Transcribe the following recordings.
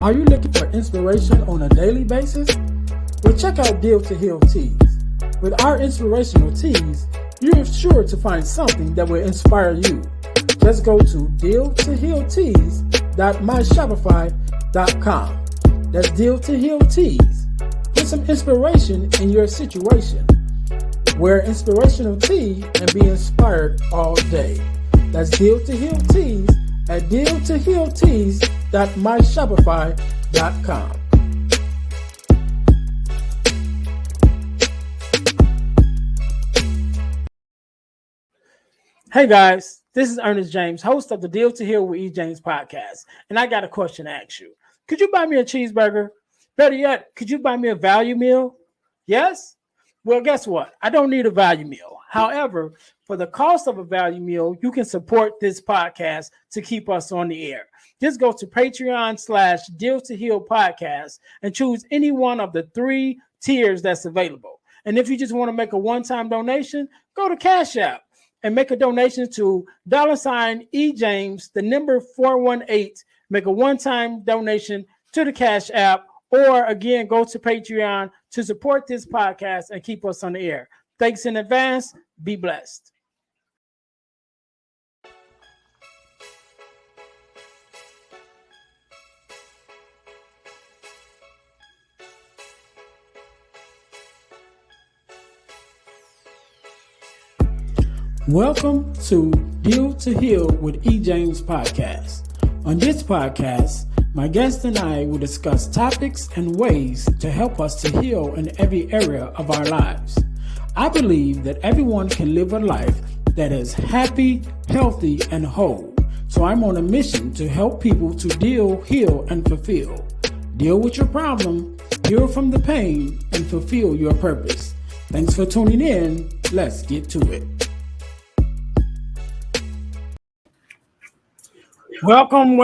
Are you looking for inspiration on a daily basis? Well, check out Deal to Heal Teas. With our inspirational teas, you're sure to find something that will inspire you. Just go to dealtohealteas.myshopify.com. That's Deal to Heal Teas. Get some inspiration in your situation. Wear inspirational tea and be inspired all day. That's Deal to Heal Teas at dealtohealteas.myshopify.com. Hey guys, this is Earnest James, host of the Deal to Heal with E. James podcast, and I got a question to ask you. Could you buy me a cheeseburger? Better yet, could you buy me a value meal? Yes? Well, guess what? I don't need a value meal. However, for the cost of a value meal, you can support this podcast to keep us on the air. Just go to Patreon/Deal to Heal podcast and choose any one of the 3 tiers that's available. And if you just want to make a one-time donation, go to Cash App and make a donation to $EJames, the number 418. Make a one-time donation to the Cash App, or again, go to Patreon to support this podcast and keep us on the air. Thanks in advance. Be blessed. Welcome to Deal to Heal with E. James podcast. On this podcast, my guest and I will discuss topics and ways to help us to heal in every area of our lives. I believe that everyone can live a life that is happy, healthy, and whole. So I'm on a mission to help people to deal, heal, and fulfill. Deal with your problem, heal from the pain, and fulfill your purpose. Thanks for tuning in. Let's get to it. Welcome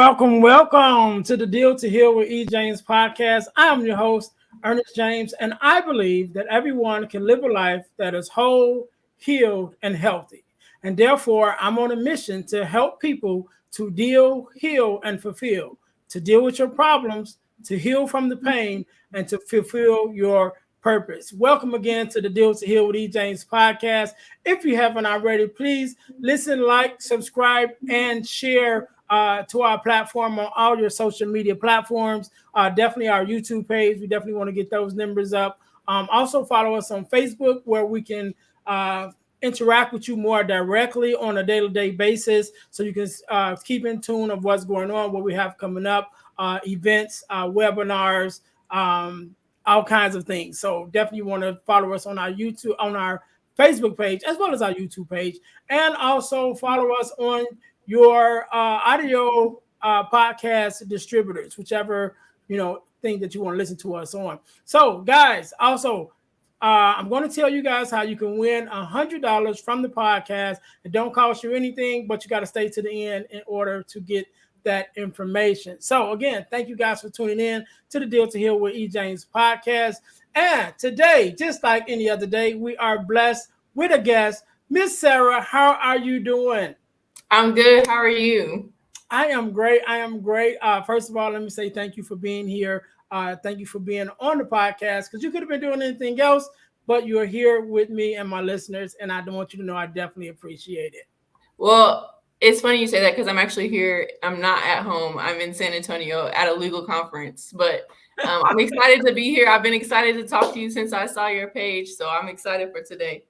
to the Deal to Heal with E. James podcast. I'm your host, Earnest James, and I believe that everyone can live a life that is whole, healed, and healthy. And therefore, I'm on a mission to help people to deal, heal, and fulfill, to deal with your problems, to heal from the pain, and to fulfill your purpose. Welcome again to the Deal to Heal with E. James podcast. If you haven't already, please listen, like, subscribe, and share to our platform on all your social media platforms. Definitely our YouTube page. We definitely want to get those numbers up. Also follow us on Facebook, where we can interact with you more directly on a day-to-day basis, so you can keep in tune of what's going on, what we have coming up, events, webinars, all kinds of things. So definitely want to follow us on our YouTube, on our Facebook page, as well as our YouTube page, and also follow us on your audio podcast distributors, whichever thing that you want to listen to us on. So, guys, also I'm going to tell you guys how you can win $100 from the podcast. It don't cost you anything, but you got to stay to the end in order to get that information. So, again, thank you guys for tuning in to the Deal to Heal with E. James podcast. And today, just like any other day, we are blessed with a guest. Miss Sara, how are you doing? I'm good. How are you? I am great. First of all, let me say thank you for being here. Thank you for being on the podcast, because you could have been doing anything else, but you're here with me and my listeners, and I want you to know I definitely appreciate it. Well, it's funny you say that, because I'm actually here. I'm not at home. I'm in San Antonio at a legal conference, but I'm excited to be here. I've been excited to talk to you since I saw your page, so I'm excited for today.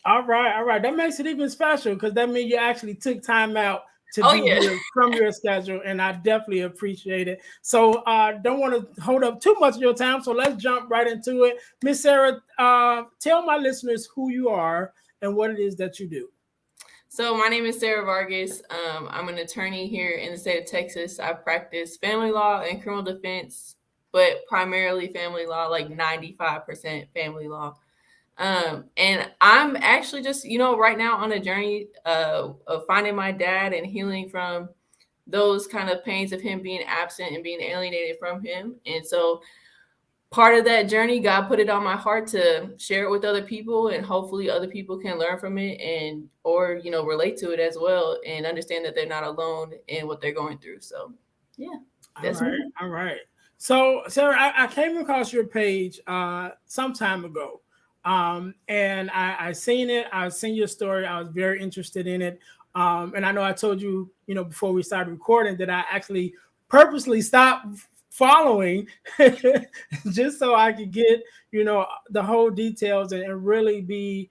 All right. That makes it even special, because that means you actually took time out to be here from your schedule, and I definitely appreciate it. So don't want to hold up too much of your time, so let's jump right into it. Miss Sara, tell my listeners who you are and what it is that you do. So my name is Sara Vargas. I'm an attorney here in the state of Texas. I practice family law and criminal defense, but primarily family law, like 95% family law. And I'm actually just, right now on a journey of finding my dad and healing from those kind of pains of him being absent and being alienated from him. And so part of that journey, God put it on my heart to share it with other people, and hopefully other people can learn from it or relate to it as well, and understand that they're not alone in what they're going through. So, yeah. All right. So, Sarah, I came across your page some time ago, and I seen it. I seen your story. I was very interested in it, and I know I told you, before we started recording, that I actually purposely stopped following just so I could get, the whole details and really be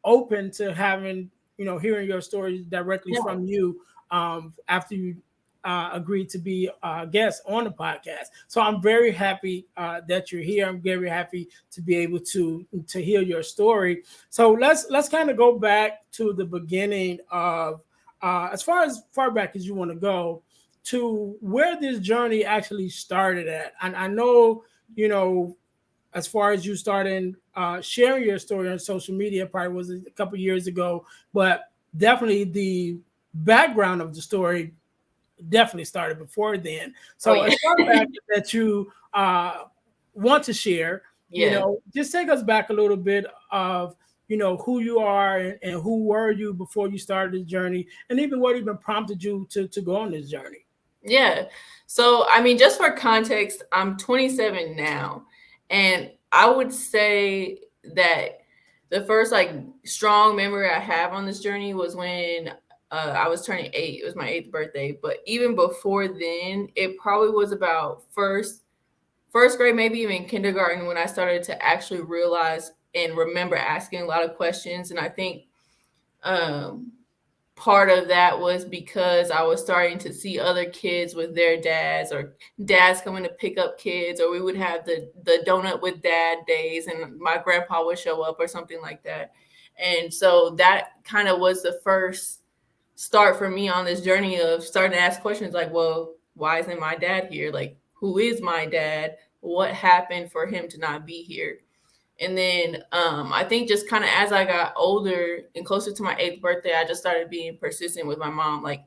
open to having, hearing your story directly Yeah. from you after you agreed to be a guest on the podcast. So I'm very happy that you're here. I'm very happy to be able to hear your story. So let's kind of go back to the beginning of as far back as you want to go to where this journey actually started at. And I know, as far as you starting sharing your story on social media, probably was a couple years ago, but definitely the background of the story definitely started before then. Oh So yeah. as far back that you want to share, Yeah. just take us back a little bit of, who you are and who were you before you started this journey, and even what even prompted you to go on this journey. Yeah. So, I mean, just for context, I'm 27 now. And I would say that the first like strong memory I have on this journey was when I was turning 8. It was my 8th birthday. But even before then, it probably was about first grade, maybe even kindergarten, when I started to actually realize and remember asking a lot of questions. And I think um, part of that was because I was starting to see other kids with their dads, or dads coming to pick up kids, or we would have the donut with dad days and my grandpa would show up or something like that. And so that kind of was the first start for me on this journey of starting to ask questions like, well, why isn't my dad here? Like, who is my dad? What happened for him to not be here? And then I think just kind of as I got older and closer to my 8th birthday, I just started being persistent with my mom. Like,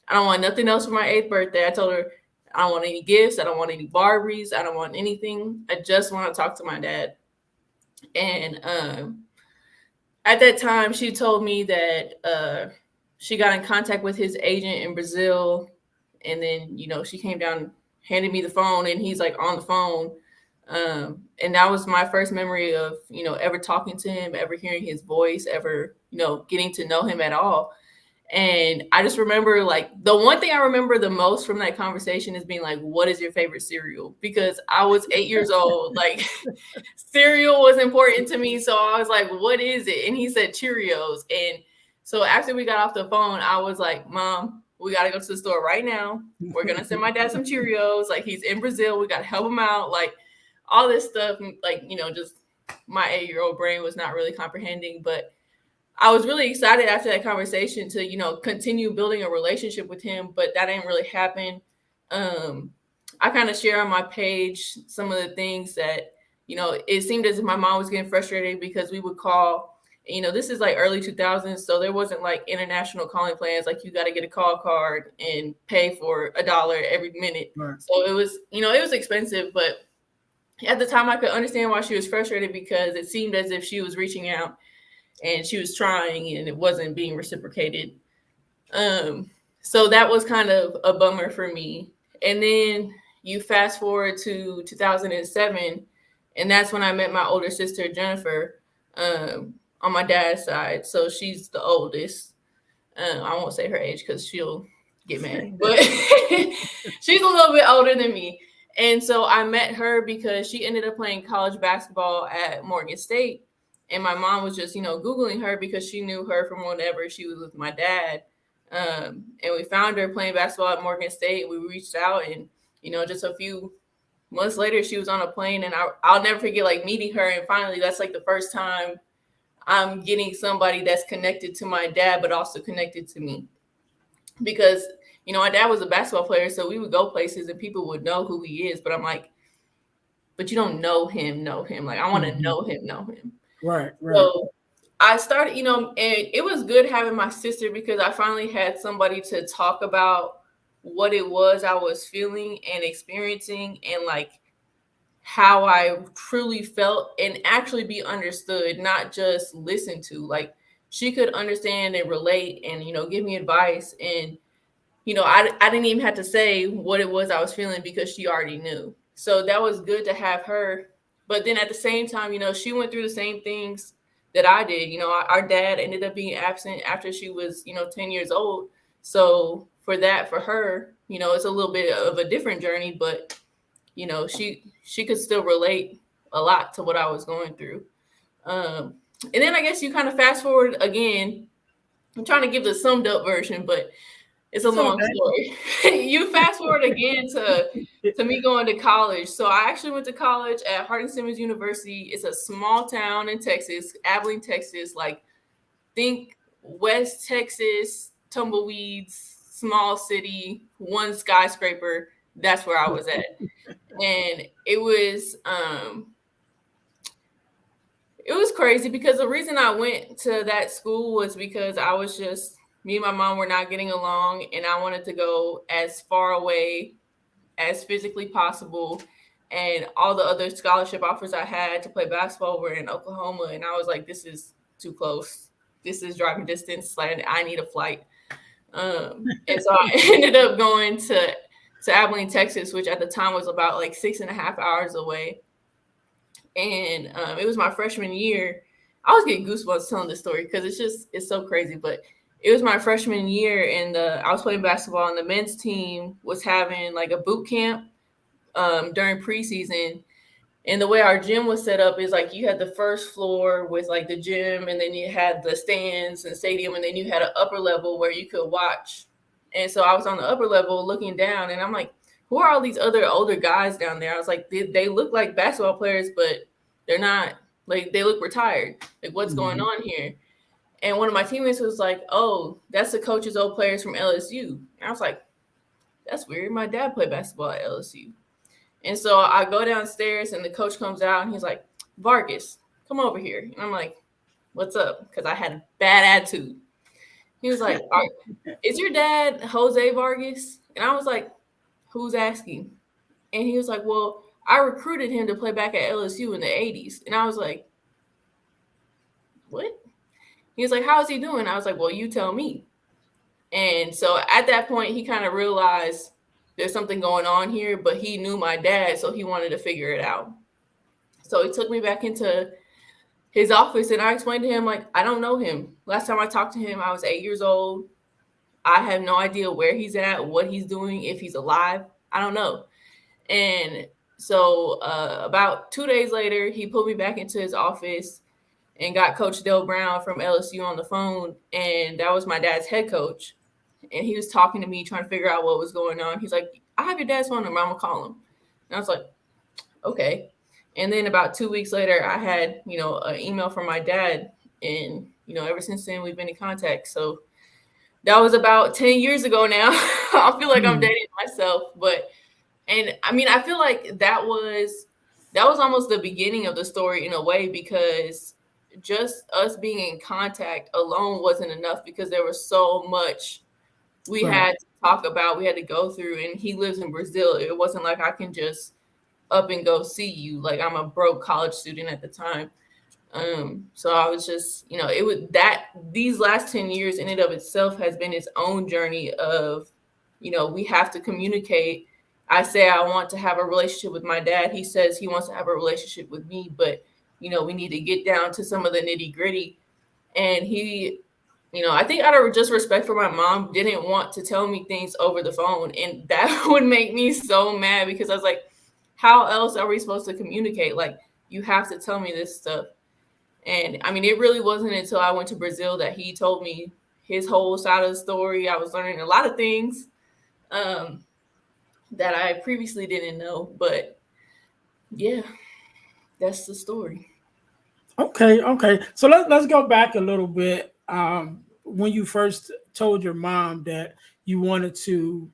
I don't want nothing else for my 8th birthday. I told her, I don't want any gifts. I don't want any Barbies. I don't want anything. I just want to talk to my dad. And at that time, she told me that she got in contact with his agent in Brazil. And then, she came down, handed me the phone, and he's like on the phone. And that was my first memory of, ever talking to him, ever hearing his voice, ever, getting to know him at all. And I just remember, like, the one thing I remember the most from that conversation is being like, what is your favorite cereal? Because I was 8 years old. Like, cereal was important to me. So I was like, what is it? And he said Cheerios. And so after we got off the phone, I was like, Mom, we got to go to the store right now. We're going to send my dad some Cheerios. Like, he's in Brazil. We got to help him out. Like, all this stuff, like, just my 8-year-old brain was not really comprehending. But I was really excited after that conversation to, continue building a relationship with him, but that didn't really happen. I kind of share on my page some of the things that, it seemed as if my mom was getting frustrated because we would call, this is like early 2000s. So there wasn't like international calling plans. Like, you got to get a call card and pay for $1 every minute. Right. So it was, it was expensive, but at the time I could understand why she was frustrated, because it seemed as if she was reaching out and she was trying and it wasn't being reciprocated. So that was kind of a bummer for me. And then you fast forward to 2007, and that's when I met my older sister, Jennifer, on my dad's side. So she's the oldest. I won't say her age because she'll get mad, but she's a little bit older than me. And so I met her because she ended up playing college basketball at Morgan State. And my mom was just, Googling her because she knew her from whenever she was with my dad. And we found her playing basketball at Morgan State. We reached out, and, just a few months later, she was on a plane. And I'll never forget, like, meeting her. And finally, that's like the first time I'm getting somebody that's connected to my dad, but also connected to me. Because, my dad was a basketball player, so we would go places and people would know who he is. But I'm like, but you don't know him. Like, I want to know him. Right. So I started, and it was good having my sister, because I finally had somebody to talk about what it was I was feeling and experiencing, and like how I truly felt, and actually be understood, not just listened to. Like, she could understand and relate and, give me advice. And I didn't even have to say what it was I was feeling because she already knew. So that was good to have her. But then at the same time, she went through the same things that I did. Our dad ended up being absent after she was, 10 years old. So for her, it's a little bit of a different journey, but she could still relate a lot to what I was going through. And then I guess you kind of fast forward again. I'm trying to give the summed up version, but it's a It's long okay. story. You fast forward again to me going to college. So I actually went to college at Harding-Simmons University. It's a small town in Texas, Abilene, Texas. Like, think West Texas, tumbleweeds, small city, one skyscraper. That's where I was at. And it was crazy because the reason I went to that school was because me and my mom were not getting along, and I wanted to go as far away as physically possible. And all the other scholarship offers I had to play basketball were in Oklahoma, and I was like, this is too close. This is driving distance. Like, I need a flight. And so I ended up going to Abilene, Texas, which at the time was about like 6.5 hours away. And it was my freshman year. I was getting goosebumps telling this story because it's so crazy. But it was my freshman year, and I was playing basketball, and the men's team was having like a boot camp during preseason. And the way our gym was set up is like you had the first floor with like the gym, and then you had the stands and stadium, and then you had an upper level where you could watch. And so I was on the upper level looking down, and I'm like, who are all these other older guys down there? I was like, they look like basketball players, but they're not. Like, they look retired. Like, what's going on here? And one of my teammates was like, oh, that's the coach's old players from LSU. And I was like, that's weird. My dad played basketball at LSU. And so I go downstairs, and the coach comes out, and he's like, Vargas, come over here. And I'm like, what's up? Because I had a bad attitude. He was like, is your dad Jose Vargas? And I was like, who's asking? And he was like, well, I recruited him to play back at LSU in the 80s. And I was like, what? He was like, how is he doing? I was like, well, you tell me. And so at that point, he kind of realized there's something going on here, but he knew my dad, so he wanted to figure it out. So he took me back into his office, and I explained to him, like, I don't know him. Last time I talked to him, I was 8 years old. I have no idea where he's at, what he's doing, if he's alive. I don't know. And so about 2 days later, he put me back into his office and got Coach Dale Brown from LSU on the phone. And that was my dad's head coach. And he was talking to me, trying to figure out what was going on. He's like, I have your dad's phone number. I'm going to call him. And I was like, okay. And then about 2 weeks later, I had, an email from my dad. And, ever since then, we've been in contact. So that was about 10 years ago now. I feel like I'm dating myself. And I mean, I feel like that was almost the beginning of the story in a way, because just us being in contact alone wasn't enough, because there was so much we had to talk about, we had to go through. And he lives in Brazil. It wasn't like I can just up and go see you. Like, I'm a broke college student at the time. So I was just, it was that these last 10 years in and of itself has been its own journey of, we have to communicate. I say I want to have a relationship with my dad. He says he wants to have a relationship with me, but, we need to get down to some of the nitty gritty. And he, I think out of just respect for my mom, didn't want to tell me things over the phone. And that would make me so mad, because I was like, how else are we supposed to communicate? Like, you have to tell me this stuff. And I mean, it really wasn't until I went to Brazil that he told me his whole side of the story. I was learning a lot of things that I previously didn't know. But yeah, that's the story. Okay. So let's go back a little bit. When you first told your mom that you wanted to,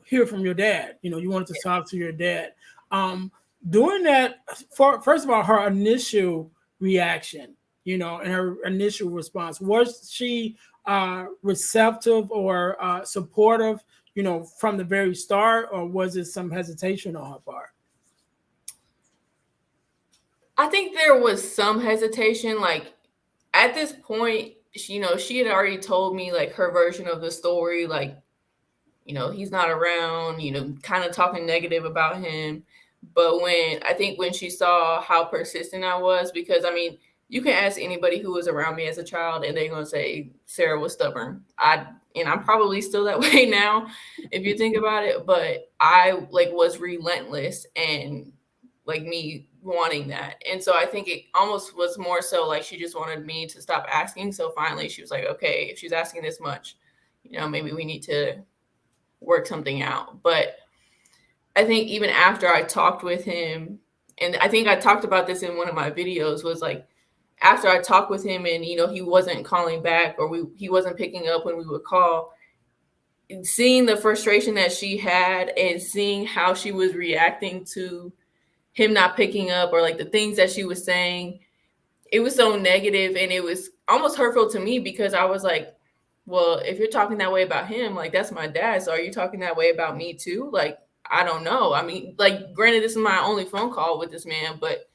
hear from your dad, you wanted to talk to your dad. Doing that, first of all, her initial reaction, and her initial response, was she receptive or supportive, from the very start, or was it some hesitation on her part? I think there was some hesitation. Like, at this point, she had already told me like her version of the story. Like, he's not around, kind of talking negative about him. But when she saw how persistent I was, because I mean, you can ask anybody who was around me as a child and they're gonna say Sarah was stubborn. And I'm probably still that way now, if you think about it. But I like was relentless and like me wanting that. And so I think it almost was more so like she just wanted me to stop asking. So finally she was like, okay, if she's asking this much, maybe we need to work something out. But I think even after I talked with him, and I think I talked about this in one of my videos, was like after I talked with him and he wasn't calling back, or he wasn't picking up when we would call, and seeing the frustration that she had and seeing how she was reacting to him not picking up, or like the things that she was saying, it was so negative and it was almost hurtful to me, because I was like, well, if you're talking that way about him, like that's my dad, so are you talking that way about me too? Like, I don't know. I mean, like, granted, this is my only phone call with this man, but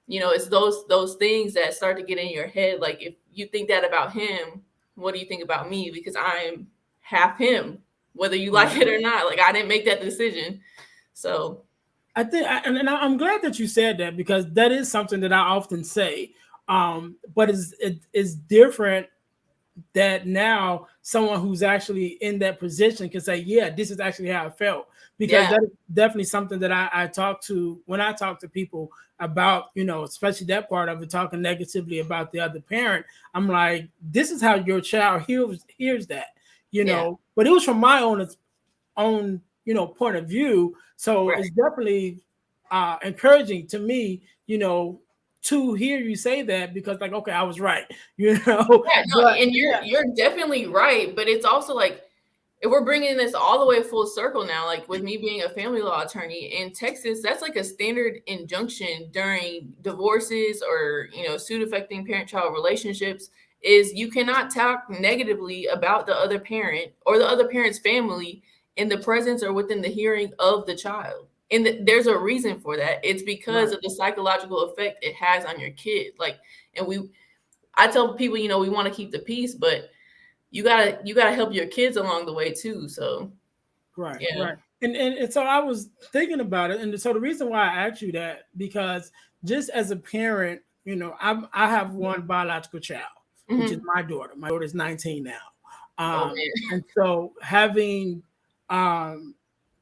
it's those things that start to get in your head. Like, if you think that about him, what do you think about me? Because I'm half him, whether you like it or not. Like, I didn't make that decision. So I think, and I'm glad that you said that, because that is something that I often say. But it's different that now someone who's actually in that position can say, yeah, this is actually how I felt, because that is definitely something that I talk to when I talk to people about, especially that part of it, talking negatively about the other parent. I'm like, this is how your child hears that, but it was from my own point of view. So right. It's definitely encouraging to me, to hear you say that, because like, okay, I was right, Yeah, no, but, and you're definitely right. But it's also like, if we're bringing this all the way full circle now, like with me being a family law attorney in Texas, that's like a standard injunction during divorces or, suit affecting parent-child relationships, is you cannot talk negatively about the other parent or the other parent's family in the presence or within the hearing of the child. And there's a reason for that. It's because of the psychological effect it has on your kid. Like, and I tell people, we want to keep the peace, but you gotta help your kids along the way too. So right. And so I was thinking about it, and so the reason why I asked you that, because just as a parent, I have one biological child, which is my daughter. My daughter's 19 now, and so having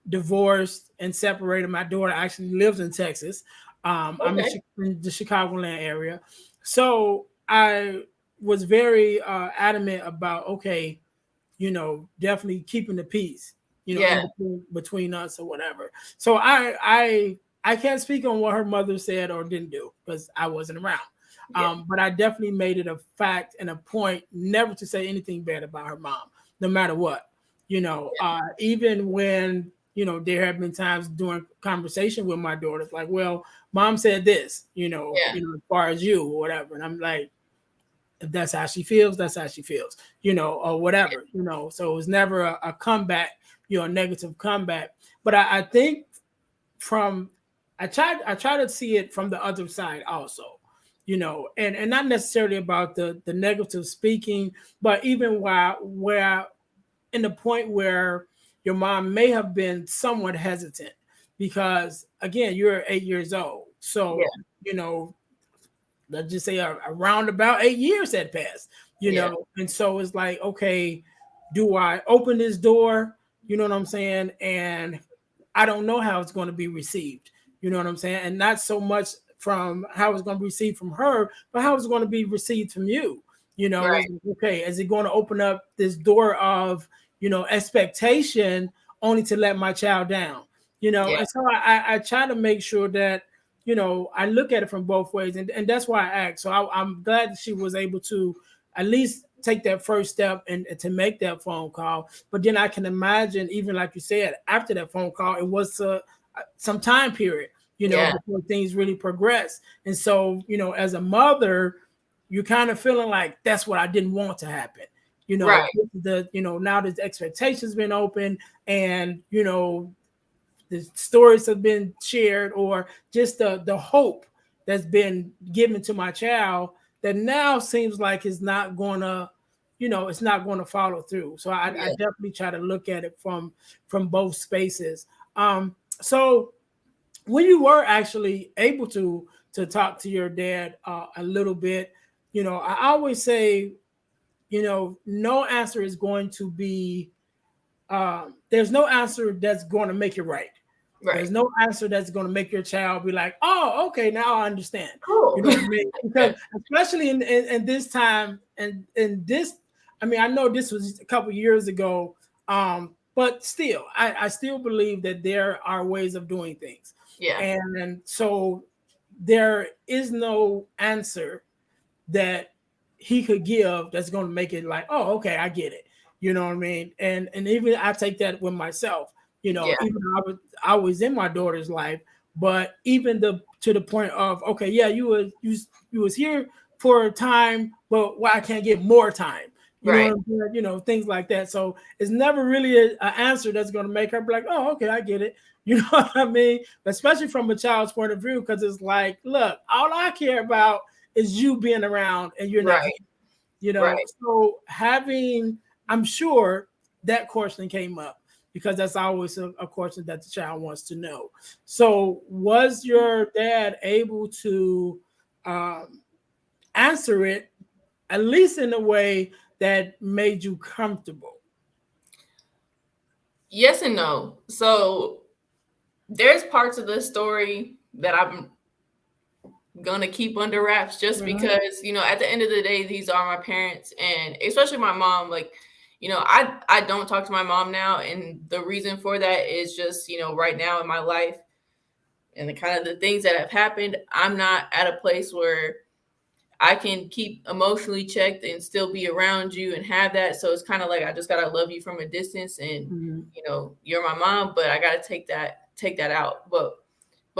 divorced and separated, my daughter actually lives in Texas. I'm in the Chicagoland area, so I was very adamant about, okay, definitely keeping the peace, in between us or whatever. So I can't speak on what her mother said or didn't do, because I wasn't around. But I definitely made it a fact and a point never to say anything bad about her mom, no matter what. Even when there have been times during conversation with my daughters, like, well, mom said this, as far as you or whatever, and I'm like, if that's how she feels, that's how she feels, or whatever, So it was never a comeback, a negative comeback. But I think I try to see it from the other side also, and not necessarily about the negative speaking, but even where in the point where your mom may have been somewhat hesitant, because again, you're 8 years old. So, let's just say around about 8 years had passed, and so it's like, okay, do I open this door? You know what I'm saying? And I don't know how it's going to be received. You know what I'm saying? And not so much from how it's going to be received from her, but how it's going to be received from you. Okay, is it going to open up this door of, expectation only to let my child down? And so I try to make sure that, I look at it from both ways. And that's why I asked. So I'm glad that she was able to at least take that first step and to make that phone call. But then I can imagine, even like you said, after that phone call, it was some time period, before things really progress. And so, as a mother, you're kind of feeling like that's what I didn't want to happen. Now the expectations been open, and, the stories have been shared, or just the hope that's been given to my child, that now seems like it's not gonna, it's not going to follow through. So I Yeah. definitely try to look at it from both spaces. So when you were actually able to talk to your dad a little bit, I always say, no answer is going to be there's no answer that's going to make it right. There's Right. no answer that's going to make your child be like, oh, okay, now I understand. Cool. You know what I mean? Because especially in this time and in this, I mean, I know this was a couple years ago, but still, I still believe that there are ways of doing things. Yeah. And so there is no answer that he could give that's going to make it like, oh, okay, I get it. You know what I mean? And even I take that with myself. Yeah. Even though I was in my daughter's life, but even to the point of, okay, yeah, you was here for a time, but why I can't get more time? You know Right. what I'm saying? Things like that. So it's never really an answer that's going to make her be like, oh, okay, I get it. You know what I mean? Especially from a child's point of view, because it's like, look, all I care about is you being around and you're not Right. here. Right. So I'm sure that question came up because that's always a question that the child wants to know. So was your dad able to answer it at least in a way that made you comfortable? Yes and no. So there's parts of the story that I'm gonna keep under wraps just Mhm. because, at the end of the day, these are my parents, and especially my mom. Like, I don't talk to my mom now, and the reason for that is just, right now in my life and the kind of the things that have happened, I'm not at a place where I can keep emotionally checked and still be around you and have that. So it's kind of like I just gotta love you from a distance, and Mhm. you're my mom, but I gotta take that out. But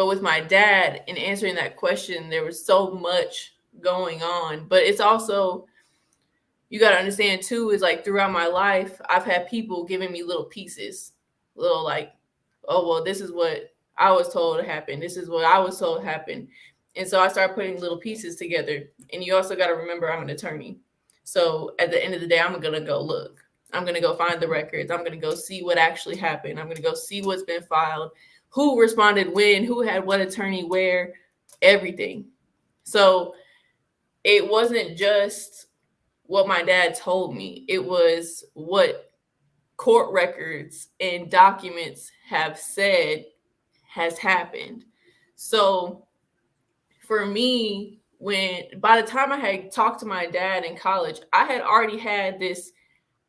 with my dad, in answering that question, there was so much going on. But it's also, you got to understand too, is like throughout my life, I've had people giving me little pieces, little like, oh, well, this is what I was told happened. This is what I was told happened. And so I started putting little pieces together. And you also got to remember, I'm an attorney. So at the end of the day, I'm going to go look. I'm going to go find the records. I'm going to go see what actually happened. I'm going to go see what's been filed, who responded when, who had what attorney where, everything. So it wasn't just what my dad told me, it was what court records and documents have said has happened. So for me, when by the time I had talked to my dad in college, I had already had this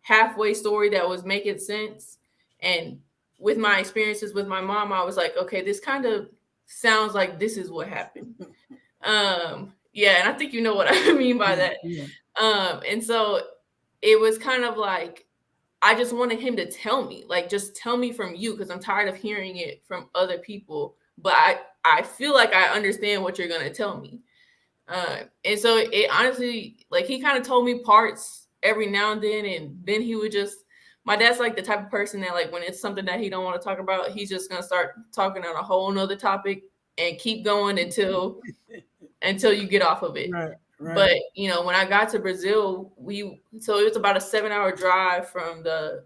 halfway story that was making sense. And with my experiences with my mom, I was like, okay, this kind of sounds like this is what happened. Yeah, and I think you know what I mean by Yeah, that. yeah. And so it was kind of like I just wanted him to tell me, like, just tell me from you, because I'm tired of hearing it from other people. But I feel like I understand what you're gonna tell me. And so it honestly, like, he kind of told me parts every now and then he would just. My dad's like the type of person that, like, when it's something that he don't want to talk about, he's just gonna start talking on a whole nother topic and keep going until you get off of it. Right, But right. when I got to Brazil, so it was about a 7-hour drive from the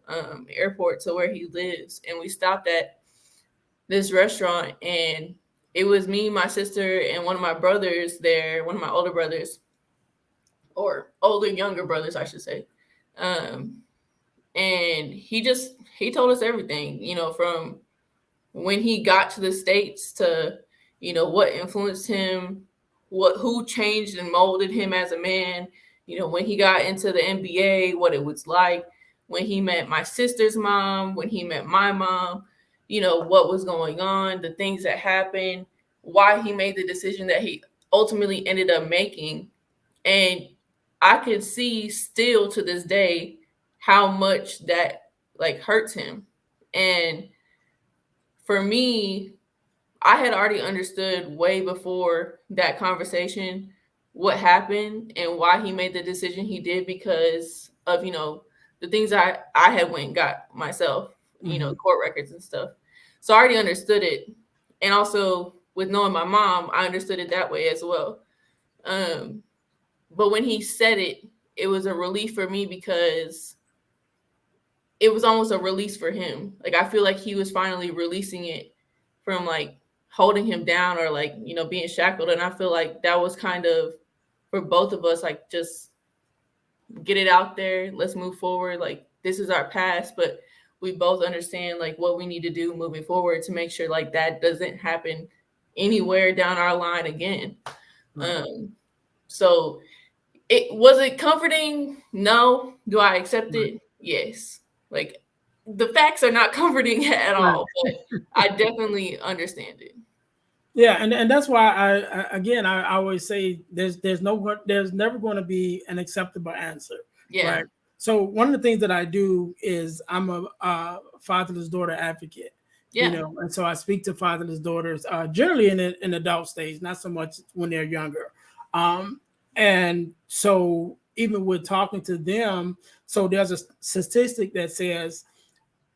airport to where he lives, and we stopped at this restaurant, and it was me, my sister, and one of my brothers there, one of my older brothers, or older younger brothers, I should say. Um, and he told us everything, from when he got to the States to, what influenced him, who changed and molded him as a man, when he got into the NBA, what it was like, when he met my sister's mom, when he met my mom, what was going on, the things that happened, why he made the decision that he ultimately ended up making. And I could see still to this day how much that, like, hurts him. And for me, I had already understood way before that conversation what happened and why he made the decision he did, because of, the things I had went and got myself, Mhm. court records and stuff. So I already understood it. And also with knowing my mom, I understood it that way as well. But when he said it, it was a relief for me because it was almost a release for him. Like, I feel like he was finally releasing it from like holding him down or like, you know, being shackled. And I feel like that was kind of for both of us, like, just get it out there. Let's move forward. Like, this is our past, but we both understand like what we need to do moving forward to make sure like that doesn't happen anywhere down our line again. Right. So was it comforting? No. Do I accept it? Yes. Like, the facts are not comforting at Right. all, but I definitely understand it. Yeah, and that's why I always say there's never going to be an acceptable answer, Yeah. right? So one of the things that I do is I'm a fatherless daughter advocate, you Yeah. know, and so I speak to fatherless daughters generally in adult stage, not so much when they're younger, and so even with talking to them, so there's a statistic that says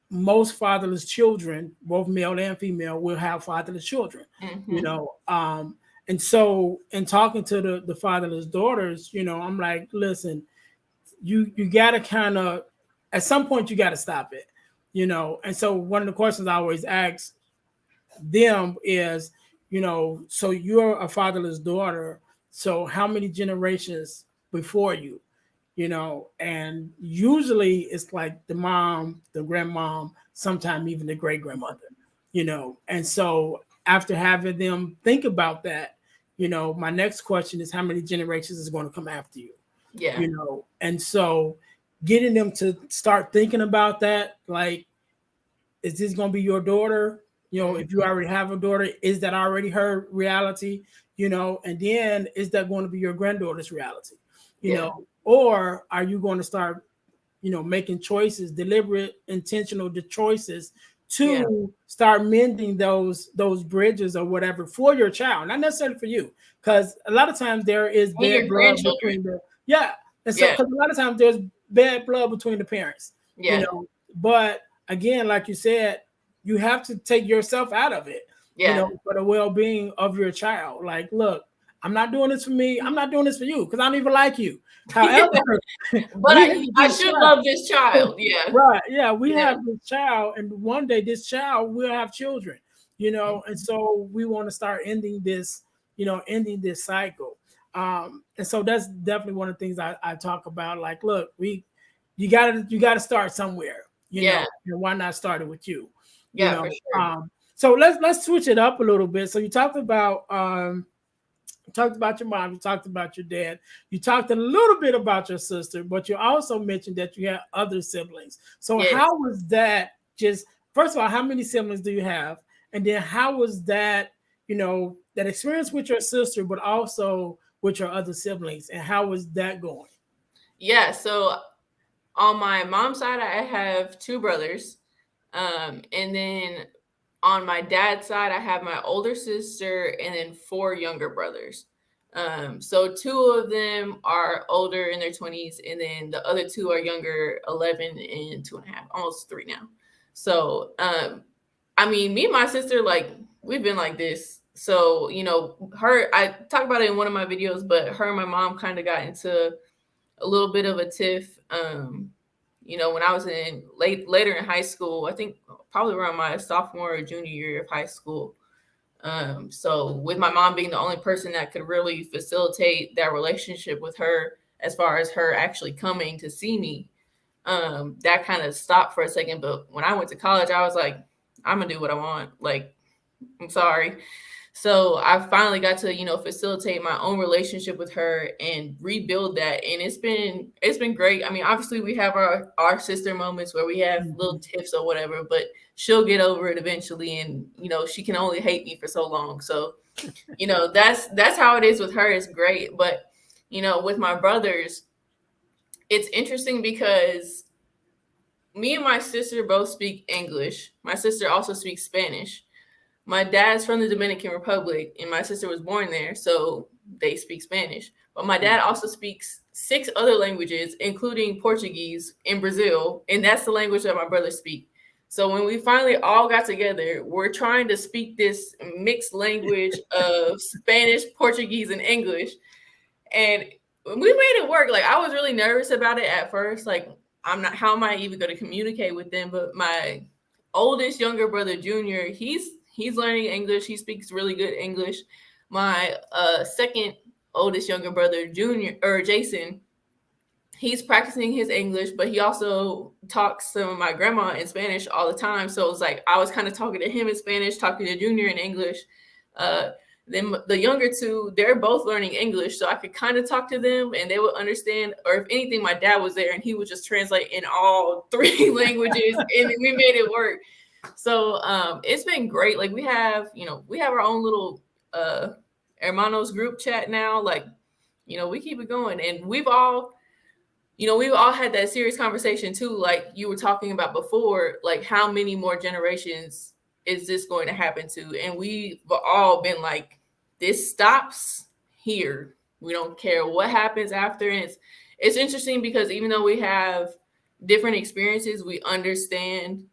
most fatherless children, both male and female, will have fatherless children, you know. And so in talking to the fatherless daughters, you know, I'm like, listen, you gotta kind of at some point you gotta stop it, you know. And so one of the questions I always ask them is, you know, so you're a fatherless daughter, so how many generations before you, you know? And usually it's like the mom, the grandmom, sometimes even the great grandmother, you know. And so after having them think about that, you know, my next question is how many generations is going to come after you, Yeah. you know? And so getting them to start thinking about that, like, is this going to be your daughter? You know, if you already have a daughter, is that already her reality? You know, and then is that going to be your granddaughter's reality? You Yeah. know, or are you going to start, you know, making choices, deliberate, intentional choices Yeah. to start mending those bridges or whatever for your child, not necessarily for you, because a lot of times there is And your bad blood grandchildren. between the and so Yeah. because a lot of times there's bad blood between the parents, you Yeah. know, but again, like you said, you have to take yourself out of it, you Yeah. know, for the well-being of your child. Like, look, I'm not doing this for me. I'm not doing this for you because I don't even like you. However, But we have I this should child. love this child. Yeah. Right. Yeah, we Yeah. have this child, and one day this child will have children, you know, and so we want to start ending this, you know, ending this cycle. And so that's definitely one of the things I talk about. Like, look, you gotta start somewhere, you Yeah. know, and why not start it with you, you Yeah, know? for sure. So let's switch it up a little bit. So you talked about your mom, you talked about your dad, you talked a little bit about your sister, but you also mentioned that you had other siblings. So Yes. how was that? Just first of all, how many siblings do you have? And then how was that, you know, that experience with your sister, but also with your other siblings, and how was that going? Yeah. So on my mom's side, I have two brothers. And then on my dad's side, I have my older sister and then four younger brothers. So two of them are older in their 20s, and then the other two are younger, 11 and 2.5, almost 3 now. So, I mean, me and my sister, like, we've been like this. So, you know, I talked about it in one of my videos, but her and my mom kind of got into a little bit of a tiff. You know, when I was later in high school, I think probably around my sophomore or junior year of high school. So with my mom being the only person that could really facilitate that relationship with her, as far as her actually coming to see me, that kind of stopped for a second. But when I went to college, I was like, I'm gonna do what I want. Like, I'm sorry. So I finally got to, you know, facilitate my own relationship with her and rebuild that. And it's been great. I mean, obviously we have our sister moments where we have little tiffs or whatever, but she'll get over it eventually. And, you know, she can only hate me for so long. So, you know, that's how it is with her. It's great. But, you know, with my brothers, it's interesting because me and my sister both speak English. My sister also speaks Spanish. My dad's from the Dominican Republic, and my sister was born there, so they speak Spanish. But my dad also speaks 6 other languages, including Portuguese in Brazil, and that's the language that my brothers speak. So when we finally all got together, we're trying to speak this mixed language of Spanish, Portuguese, and English. And we made it work. Like, I was really nervous about it at first. Like, how am I even going to communicate with them? But my oldest younger brother, Junior, he's learning English. He speaks really good English. My second oldest younger brother, Jason, he's practicing his English, but he also talks to my grandma in Spanish all the time. So it's like I was kind of talking to him in Spanish, talking to Junior in English. Then the younger two, they're both learning English, so I could kind of talk to them and they would understand. Or if anything, my dad was there and he would just translate in all three languages, and we made it work. So it's been great. Like, we have our own little hermanos group chat now. Like, we keep it going, and we've all had that serious conversation too, like you were talking about before, like how many more generations is this going to happen to? And we've all been like, this stops here. We don't care what happens after. And it's interesting because even though we have different experiences, we understand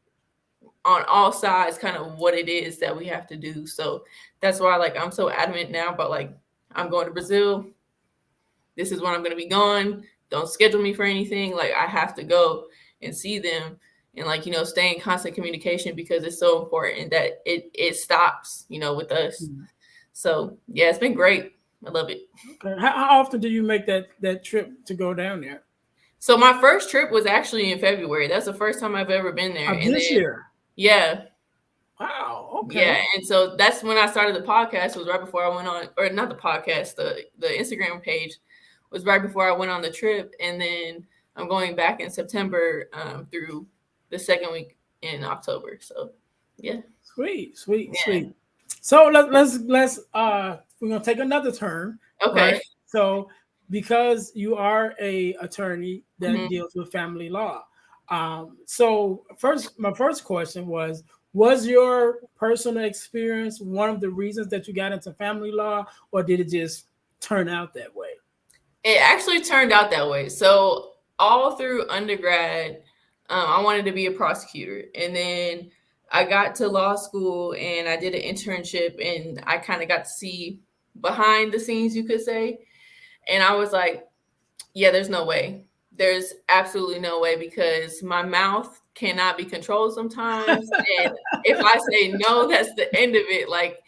on all sides kind of what it is that we have to do. So that's why, like, I'm so adamant now about, like, I'm going to Brazil. This is when I'm going to be gone. Don't schedule me for anything. Like, I have to go and see them and, like, stay in constant communication because it's so important that it stops, with us. Mm-hmm. So yeah, it's been great. I love it. Okay. How often do you make that trip to go down there? So my first trip was actually in February. That's the first time I've ever been there. This year? Yeah. Wow. Okay. Yeah. And so that's when I started the podcast, was right before I went on, or not the podcast, the Instagram page was right before I went on the trip. And then I'm going back in September through the second week in October. So yeah. Sweet. So let's we're gonna take another turn. Okay. Right? So because you are a attorney that deals with family law. So my first question was your personal experience one of the reasons that you got into family law, or did it just turn out that way? It actually turned out that way. So all through undergrad, I wanted to be a prosecutor. And then I got to law school and I did an internship and I kind of got to see behind the scenes, you could say. And I was like, yeah, there's no way. There's absolutely no way, because my mouth cannot be controlled sometimes. And if I say no, that's the end of it. Like,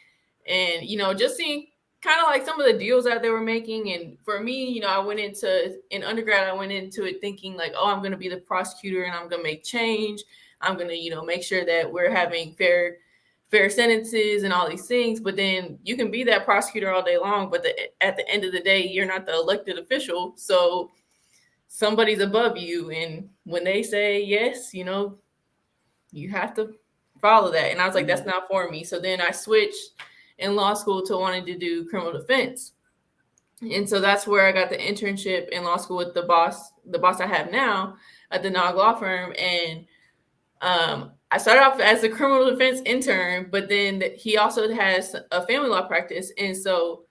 and, just seeing kind of like some of the deals that they were making. And for me, in undergrad, I went into it thinking like, oh, I'm going to be the prosecutor and I'm going to make change. I'm going to, make sure that we're having fair sentences and all these things. But then you can be that prosecutor all day long, but at the end of the day, you're not the elected official. So somebody's above you. And when they say yes, you have to follow that. And I was like, that's not for me. So then I switched in law school to wanting to do criminal defense. And so that's where I got the internship in law school with the boss I have now at the NOG law firm. And I started off as a criminal defense intern, but then he also has a family law practice. And so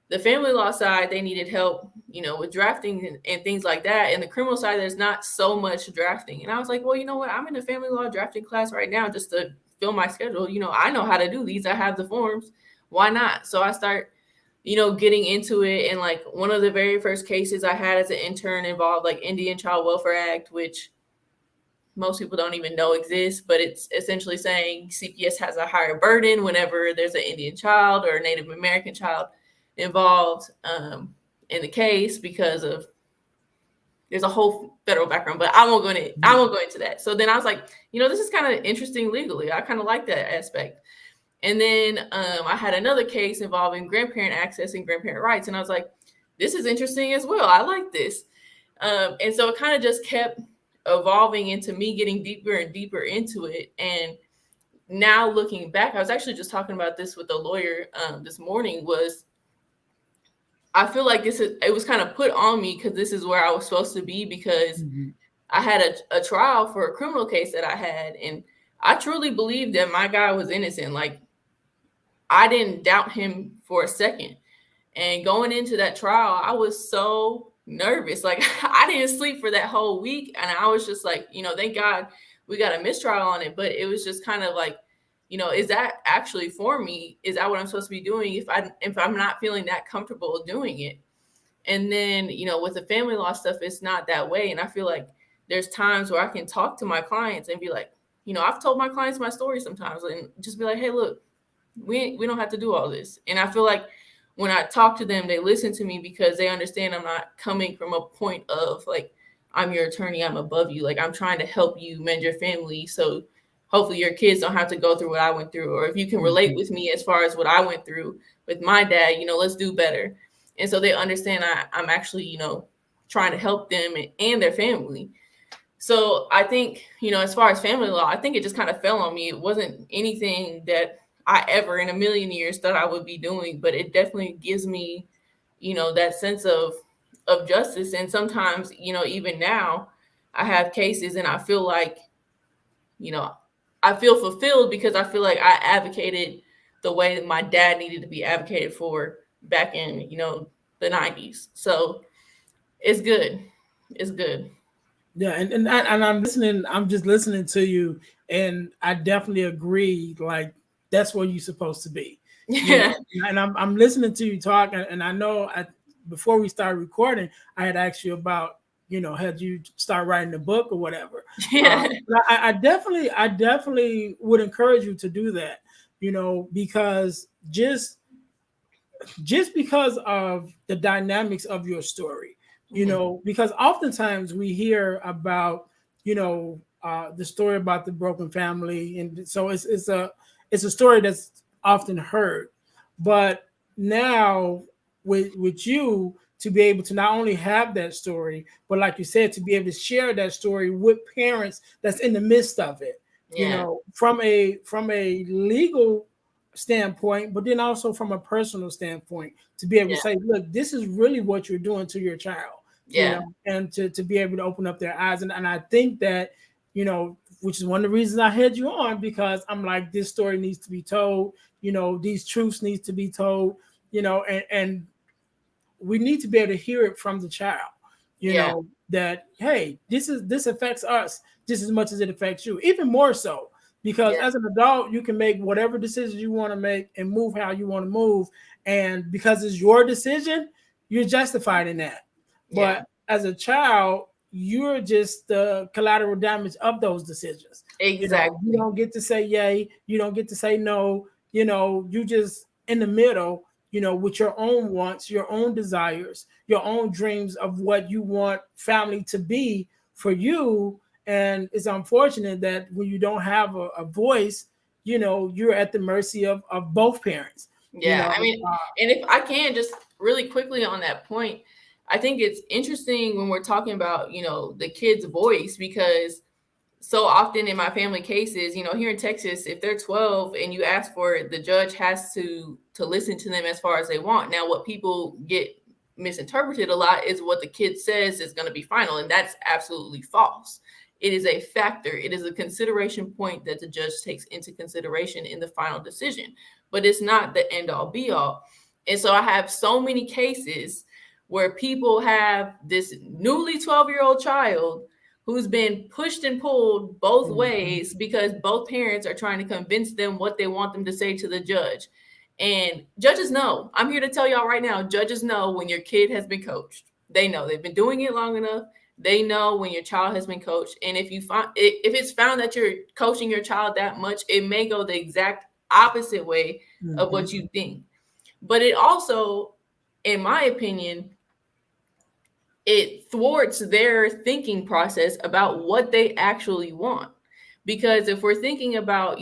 the family law side, they needed help, with drafting and things like that. And the criminal side, there's not so much drafting. And I was like, well, you know what? I'm in a family law drafting class right now just to fill my schedule. I know how to do these. I have the forms. Why not? So I start, getting into it. And like one of the very first cases I had as an intern involved like Indian Child Welfare Act, which most people don't even know exists, but it's essentially saying CPS has a higher burden whenever there's an Indian child or a Native American child involved in the case, because of there's a whole federal background, but I won't go into that. So then I was like, this is kind of interesting legally. I kind of like that aspect. And then I had another case involving grandparent access and grandparent rights. And I was like, this is interesting as well. I like this. And so it kind of just kept evolving into me getting deeper and deeper into it. And now looking back, I was actually just talking about this with a lawyer this morning, was I feel like it was kind of put on me because this is where I was supposed to be, because I had a trial for a criminal case that I had. And I truly believed that my guy was innocent. Like, I didn't doubt him for a second. And going into that trial, I was so nervous. Like, I didn't sleep for that whole week. And I was just like, thank God we got a mistrial on it. But it was just kind of like, is that actually for me? Is that what I'm supposed to be doing if I'm not feeling that comfortable doing it? And then, with the family law stuff, it's not that way. And I feel like there's times where I can talk to my clients and be like, I've told my clients my story sometimes and just be like, hey, look, we don't have to do all this. And I feel like when I talk to them, they listen to me because they understand I'm not coming from a point of like, I'm your attorney, I'm above you. Like, I'm trying to help you mend your family. So hopefully your kids don't have to go through what I went through. Or if you can relate with me as far as what I went through with my dad, let's do better. And so they understand I'm actually, trying to help them and their family. So I think, as far as family law, I think it just kind of fell on me. It wasn't anything that I ever in a million years thought I would be doing, but it definitely gives me, that sense of justice. And sometimes, even now I have cases and I feel like, I feel fulfilled because I feel like I advocated the way that my dad needed to be advocated for back in, the 90s. So it's good. It's good. Yeah, and I'm listening. I'm just listening to you, and I definitely agree. Like that's where you're supposed to be, you Yeah. know. And I'm listening to you talk, and I know before we started recording, I had asked you about had you start writing a book or whatever. Yeah. But I definitely would encourage you to do that, because just because of the dynamics of your story, because oftentimes we hear about, the story about the broken family. And so it's a story that's often heard. But now with you to be able to not only have that story, but like you said, to be able to share that story with parents that's in the midst of it, Yeah. from a legal standpoint, but then also from a personal standpoint, to be able to Yeah. say, look, this is really what you're doing to your child, Yeah. and to be able to open up their eyes. And I think that, which is one of the reasons I had you on, because I'm like, this story needs to be told, these truths needs to be told, and we need to be able to hear it from the child, Yeah. that hey, this affects us just as much as it affects you, even more so, because Yeah. as an adult you can make whatever decisions you want to make and move how you want to move, and because it's your decision, you're justified in that. Yeah. But as a child, you're just the collateral damage of those decisions. You Exactly. don't get to say yay, you don't get to say no, you just in the middle, with your own wants, your own desires, your own dreams of what you want family to be for you. And it's unfortunate that when you don't have a voice, you're at the mercy of both parents. You Yeah. know, I mean, and if I can just really quickly on that point, I think it's interesting when we're talking about, the kid's voice, because so often in my family cases, here in Texas, if they're 12 and you ask for it, the judge has to listen to them as far as they want. Now, what people get misinterpreted a lot is what the kid says is going to be final, and that's absolutely false. It is a factor. It is a consideration point that the judge takes into consideration in the final decision, but it's not the end all be all. And so I have so many cases where people have this newly 12-year-old child who's been pushed and pulled both ways because both parents are trying to convince them what they want them to say to the judge. And judges know. I'm here to tell y'all right now, judges know when your kid has been coached. They know. They've been doing it long enough. They know when your child has been coached. And if it's found that you're coaching your child that much, it may go the exact opposite way of what you think. But it also, in my opinion, it thwarts their thinking process about what they actually want. Because if we're thinking about,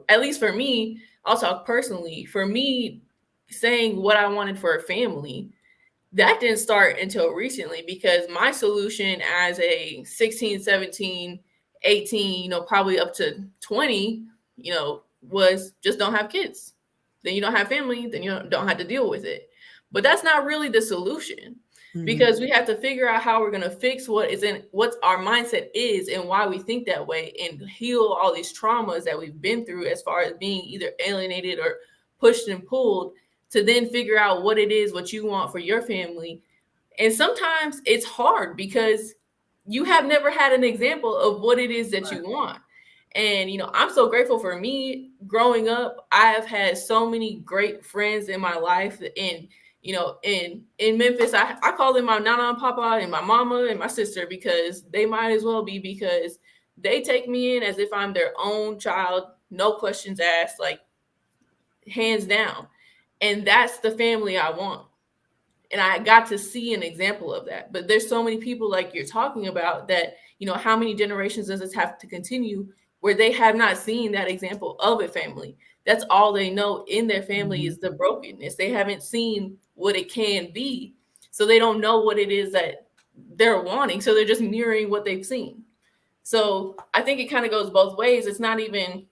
at least for me, I'll talk personally, for me, saying what I wanted for a family, that didn't start until recently, because my solution as a 16, 17, 18, probably up to 20, was just don't have kids. Then you don't have family, then you don't have to deal with it. But that's not really the solution, because we have to figure out how we're going to fix what our mindset is and why we think that way, and heal all these traumas that we've been through as far as being either alienated or pushed and pulled, to then figure out what you want for your family. And sometimes it's hard because you have never had an example of what it is that you want. And, I'm so grateful for me growing up. I have had so many great friends in my life, and In Memphis, I call them my nana and papa and my mama and my sister, because they might as well be, because they take me in as if I'm their own child, no questions asked, like hands down. And that's the family I want. And I got to see an example of that. But there's so many people like you're talking about that, how many generations does this have to continue where they have not seen that example of a family? That's all they know in their family is the brokenness. They haven't seen what it can be. So they don't know what it is that they're wanting. So they're just mirroring what they've seen. So I think it kind of goes both ways. It's not even,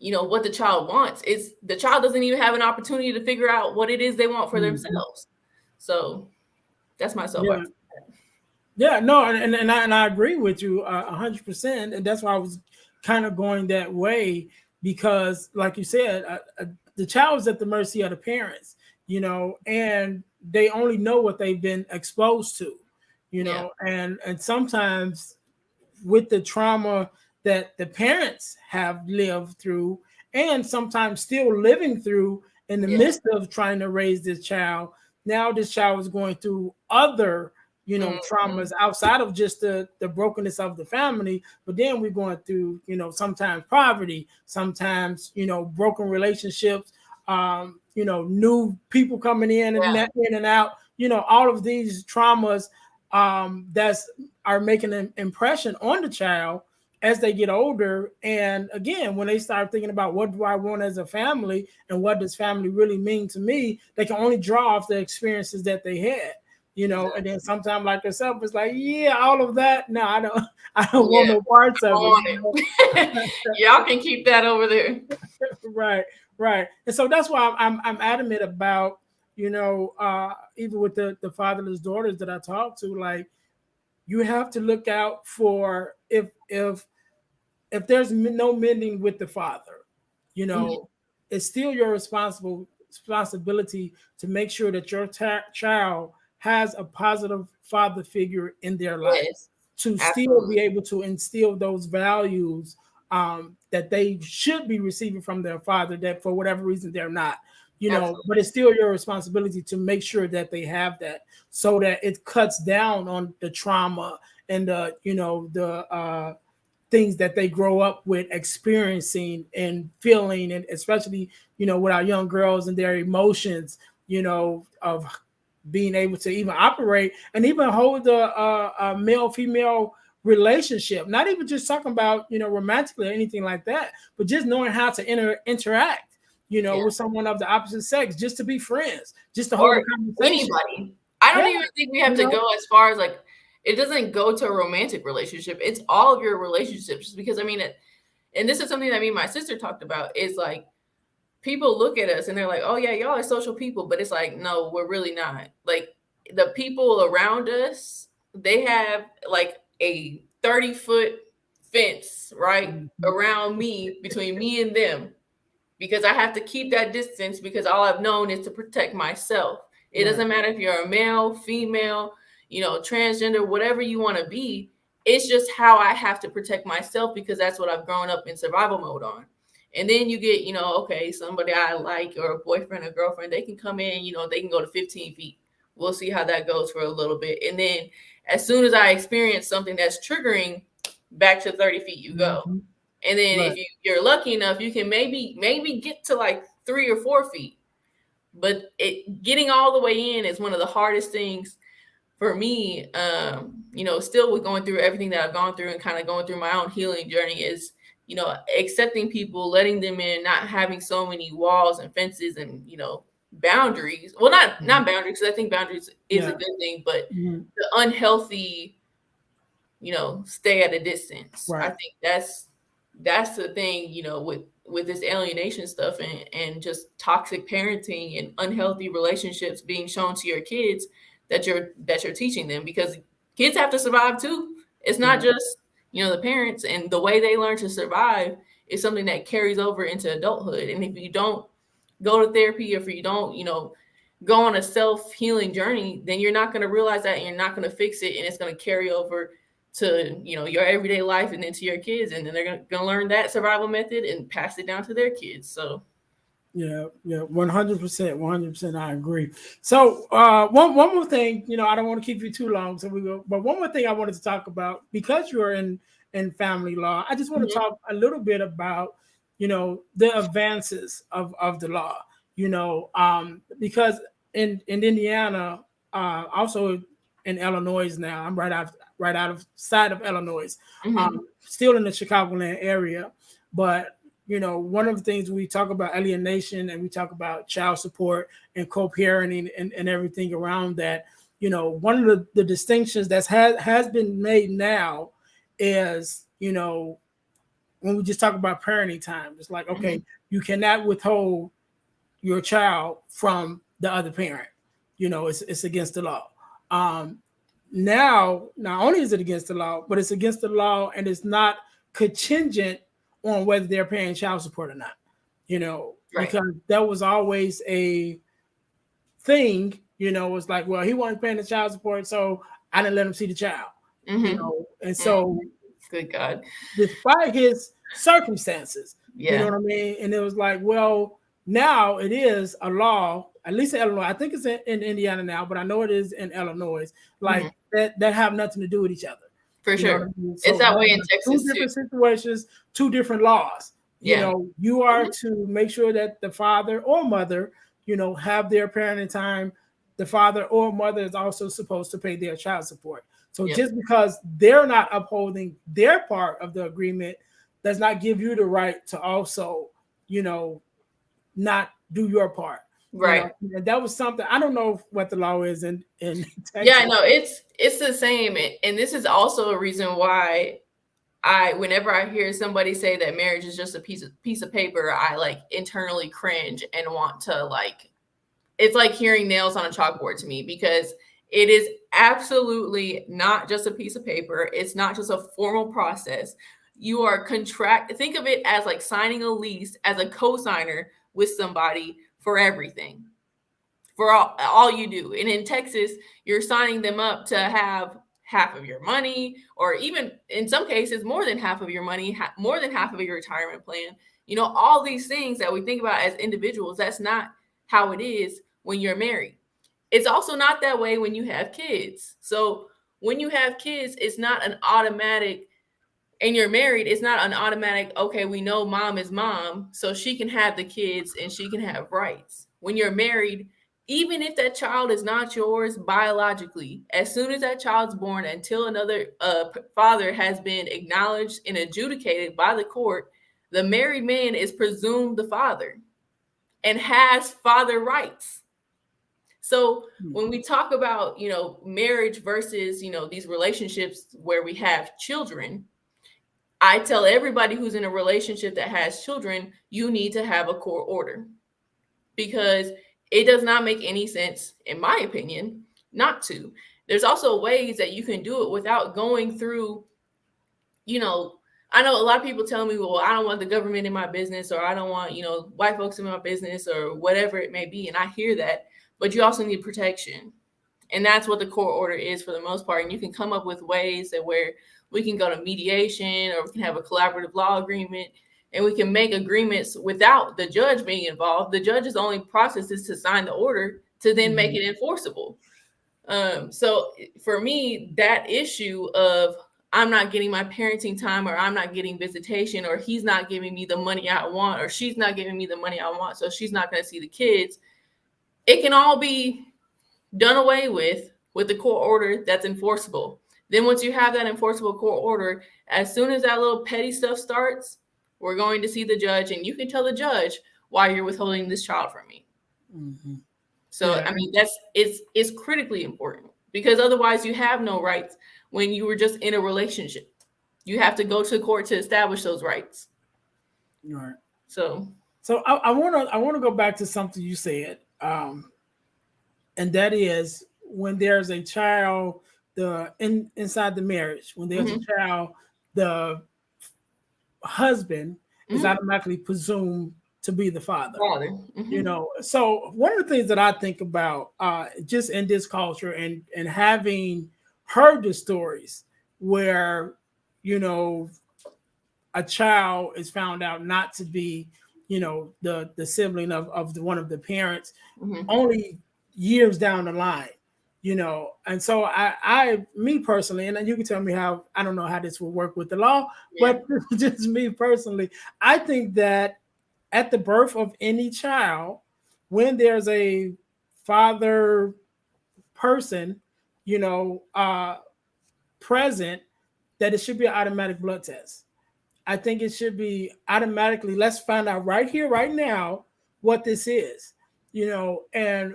what the child wants. It's the child doesn't even have an opportunity to figure out what it is they want for themselves. So that's my soapbox. Yeah, no, and I agree with you 100%, and that's why I was kind of going that way, because, like you said, the child is at the mercy of the parents, and they only know what they've been exposed to, and sometimes with the trauma that the parents have lived through, and sometimes still living through in the midst of trying to raise this child. Now this child is going through other traumas outside of just the brokenness of the family, but then we're going through sometimes poverty, sometimes broken relationships, new people coming in and out, all of these traumas that's are making an impression on the child as they get older. And again, when they start thinking about what do I want as a family and what does family really mean to me, they can only draw off the experiences that they had. And then sometimes like yourself, it's like, yeah, all of that. No, I don't want no parts of it. Y'all can keep that over there. Right. And so that's why I'm adamant about, even with the fatherless daughters that I talk to, like, you have to look out for if there's no mending with the father, it's still your responsibility to make sure that your child has a positive father figure in their life, to still be able to instill those values that they should be receiving from their father, that for whatever reason they're not, but it's still your responsibility to make sure that they have that, so that it cuts down on the trauma and the things that they grow up with experiencing and feeling, and especially with our young girls and their emotions, of being able to even operate and even hold a male-female relationship, not even just talking about romantically or anything like that, but just knowing how to interact with someone of the opposite sex, just to be friends, just to hold a conversation. Anybody. I don't even think we have to go as far as like, it doesn't go to a romantic relationship. It's all of your relationships, because and this is something that me and my sister talked about, is like, people look at us and they're like, oh yeah, y'all are social people, but it's like, no, we're really not. Like, the people around us, they have like a 30-foot fence around me, between me and them, because I have to keep that distance, because all I've known is to protect myself. It doesn't matter if you're a male, female, transgender, whatever you want to be. It's just how I have to protect myself, because that's what I've grown up in survival mode on. And then you get, okay, somebody I like, or a boyfriend or girlfriend, they can come in, they can go to 15 feet. We'll see how that goes for a little bit. And then as soon as I experience something that's triggering, back to 30 feet you go. And then if you're lucky enough, you can maybe get to like 3 or 4 feet. But getting all the way in is one of the hardest things for me. Still with going through everything that I've gone through and kind of going through my own healing journey, is accepting people, letting them in, not having so many walls and fences and boundaries. Well, not boundaries, because I think boundaries is a good thing, but the unhealthy stay at a distance. I think that's the thing, with this alienation stuff and just toxic parenting and unhealthy relationships being shown to your kids, that you're teaching them, because kids have to survive too. It's not just the parents, and the way they learn to survive is something that carries over into adulthood. And if you don't go to therapy, or if you don't go on a self-healing journey, then you're not going to realize that, and you're not going to fix it, and it's going to carry over to your everyday life, and then to your kids, and then they're going to learn that survival method and pass it down to their kids. So Yeah, 100%, 100%. I agree. So, one more thing, I don't want to keep you too long, so we go. But one more thing I wanted to talk about because you're in family law. I just want to Mhm. talk a little bit about, the advances of the law. Because in Indiana, also in Illinois now. I'm right out of side of Illinois, Mhm. still in the Chicagoland area, but one of the things we talk about alienation and we talk about child support and co-parenting and everything around that, one of the distinctions that has been made now is, when we just talk about parenting time, it's like, okay, Mhm. you cannot withhold your child from the other parent. It's against the law. Um, Now, not only is it against the law, but it's against the law and it's not contingent on whether they're paying child support or not. Right. Because that was always a thing. It's like, well, he wasn't paying the child support, so I didn't let him see the child. Mhm. And Mhm. so Good God. despite his circumstances. You know Yeah. what I mean? And it was like, well, now it is a law, at least in Illinois. I think it's in Indiana now, but I know it is in Illinois, Mhm. like that have nothing to do with each other. For You know what I sure. mean? It's So that those way in are two Texas too. different situations, two different laws. Yeah. You are Mhm. to make sure that the father or mother, have their parenting time. The father or mother is also supposed to pay their child support. So Yep. just because they're not upholding their part of the agreement does not give you the right to also, you know, not do your part. Right. And that was something I don't know what the law is in Yeah, Texas. no, it's the same. And this is also a reason why whenever I hear somebody say that marriage is just a piece of paper, I like internally cringe and want to like it's like hearing nails on a chalkboard to me because it is absolutely not just a piece of paper. It's not just a formal process. You are think of it as like signing a lease as a co-signer with somebody for everything, for all you do. And in Texas, you're signing them up to have half of your money, or even in some cases, more than half of your money, more than half of your retirement plan. All these things that we think about as individuals, that's not how it is when you're married. It's also not that way when you have kids. So when you have kids, it's not an automatic, and you're married, it's not an automatic, okay, we know mom is mom, so she can have the kids and she can have rights. When you're married, even if that child is not yours biologically, as soon as that child's born, until another father has been acknowledged and adjudicated by the court, the married man is presumed the father and has father rights. So when we talk about, marriage versus, these relationships where we have children, I tell everybody who's in a relationship that has children, you need to have a court order, because it does not make any sense, in my opinion, not to. There's also ways that you can do it without going through, you know, I know a lot of people tell me, well, I don't want the government in my business, or I don't want, white folks in my business, or whatever it may be. And I hear that, but you also need protection. And that's what the court order is for the most part. And you can come up with ways that where we can go to mediation, or we can have a collaborative law agreement, and we can make agreements without the judge being involved. The judge's only process is to sign the order to then make it enforceable. So for me, that issue of I'm not getting my parenting time, or I'm not getting visitation, or he's not giving me the money I want, or she's not giving me the money I want, so she's not going to see the kids, it can all be done away with the court order that's enforceable. Then once you have that enforceable court order, as soon as that little petty stuff starts, we're going to see the judge, and you can tell the judge why you're withholding this child from me. Mm-hmm. So Yeah, I mean it's critically important, because otherwise you have no rights when you were just in a relationship. You have to go to court to establish those rights. right. So So I wanna go back to something you said, and that is when there's a child, inside the marriage, when there's a mhm, child, the husband is mhm, automatically presumed to be the father. father. Mhm, So one of the things that I think about, just in this culture, and having heard the stories where, you know a child is found out not to be, the sibling of one of the parents, Mm-hmm. only years down the line. And so me personally, and then you can tell me how, I don't know how this will work with the law, Yeah. but just me personally, I think that at the birth of any child, when there's a father person, you know, present, that it should be an automatic blood test. I think it should be automatically, let's find out right here, right now, what this is, and